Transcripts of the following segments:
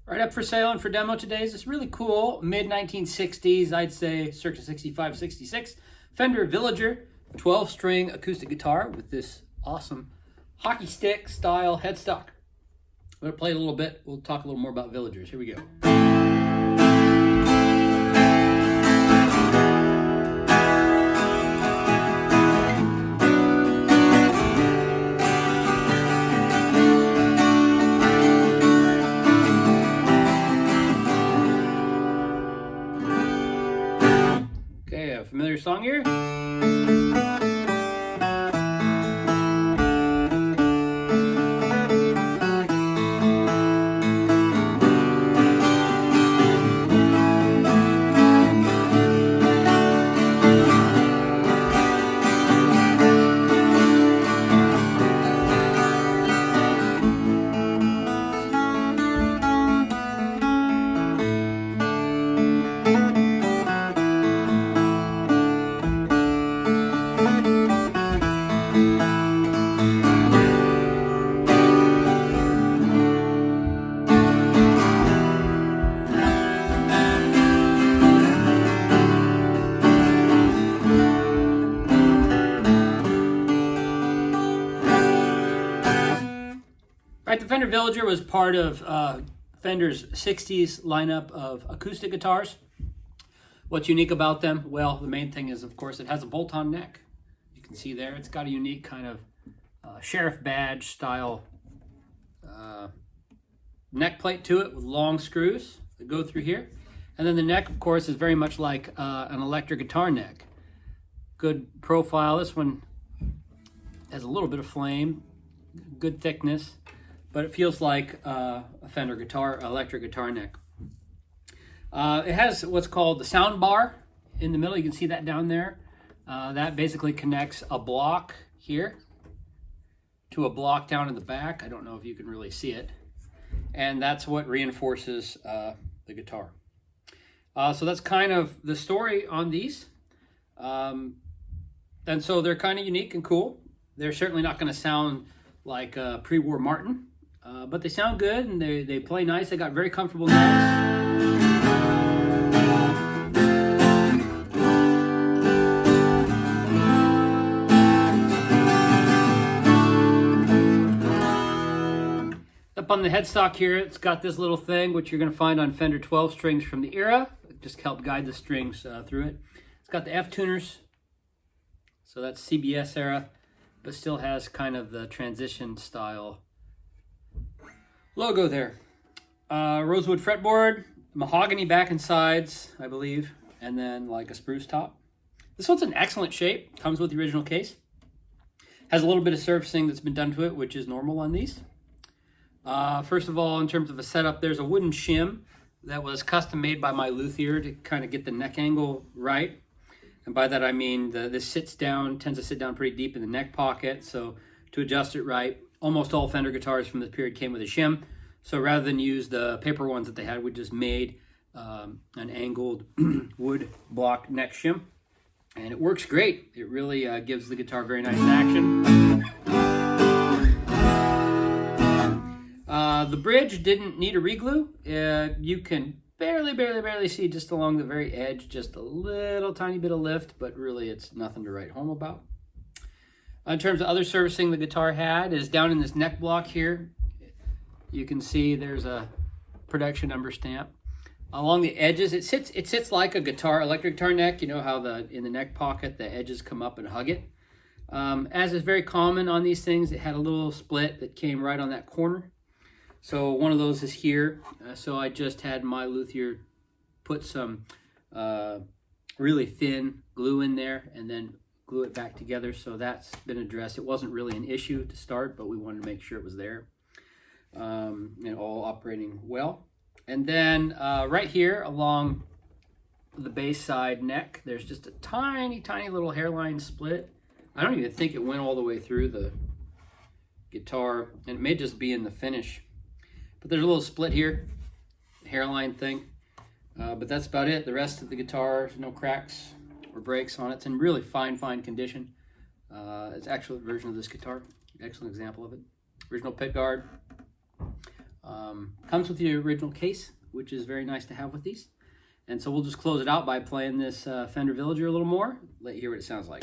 Right up for sale and for demo today is this really cool mid-1960s, I'd say circa 65, 66, Fender Villager 12-string acoustic guitar with this awesome hockey stick style headstock. I'm going to play it a little bit. We'll talk a little more about Villagers. Here we go. Okay, a familiar song here. Right, the Fender Villager was part of Fender's 60s lineup of acoustic guitars. What's unique about them? Well, the main thing is, of course, it has a bolt-on neck. You can see there, it's got a unique kind of sheriff badge style neck plate to it with long screws that go through here. And then the neck, of course, is very much like an electric guitar neck. Good profile. This one has a little bit of flame, good thickness, but it feels like a Fender guitar, electric guitar neck. It has what's called the sound bar in the middle. You can see that down there. That basically connects a block here to a block down in the back. I don't know if you can really see it. And that's what reinforces the guitar. So that's kind of the story on these. And so they're kind of unique and cool. They're certainly not going to sound like a pre-war Martin. But they sound good and they play nice. They got very comfortable necks. Up on the headstock here, it's got this little thing, which you're going to find on Fender 12 strings from the era. It just helped guide the strings through it. It's got the F tuners, so that's CBS era, but still has kind of the transition style logo there. Rosewood fretboard, mahogany back and sides, I believe, and then like a spruce top. This one's in excellent shape, comes with the original case. Has a little bit of surfacing that's been done to it, which is normal on these. First of all, in terms of a setup, there's a wooden shim that was custom made by my luthier to kind of get the neck angle right. And by that I mean this tends to sit down pretty deep in the neck pocket, so to adjust it right, almost all Fender guitars from this period came with a shim. So rather than use the paper ones that they had, we just made an angled wood block neck shim. And it works great. It really gives the guitar very nice action. The bridge didn't need a reglue. You can barely see just along the very edge, just a little tiny bit of lift, but really it's nothing to write home about. In terms of other servicing the guitar had is down in this neck block here. You can see there's a production number stamp. Along the edges, it sits like a electric guitar neck. You know how in the neck pocket, the edges come up and hug it. As is very common on these things, it had a little split that came right on that corner. So one of those is here. So I just had my luthier put some really thin glue in there and then glue it back together. So that's been addressed. It wasn't really an issue to start, but we wanted to make sure it was there and all operating well. And then right here along the bass side neck, there's just a tiny little hairline split. I don't even think it went all the way through the guitar, and it may just be in the finish. But there's a little split here, hairline thing. But that's about it. The rest of the guitar, no cracks or breaks on it. It's in really fine condition. It's actually a version of this guitar. Excellent example of it. Original pick guard. Comes with the original case, which is very nice to have with these. And so we'll just close it out by playing this Fender Villager a little more. Let you hear what it sounds like.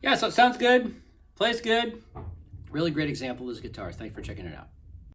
Yeah, so it sounds good, plays good. Really great example of this guitar. Thanks for checking it out.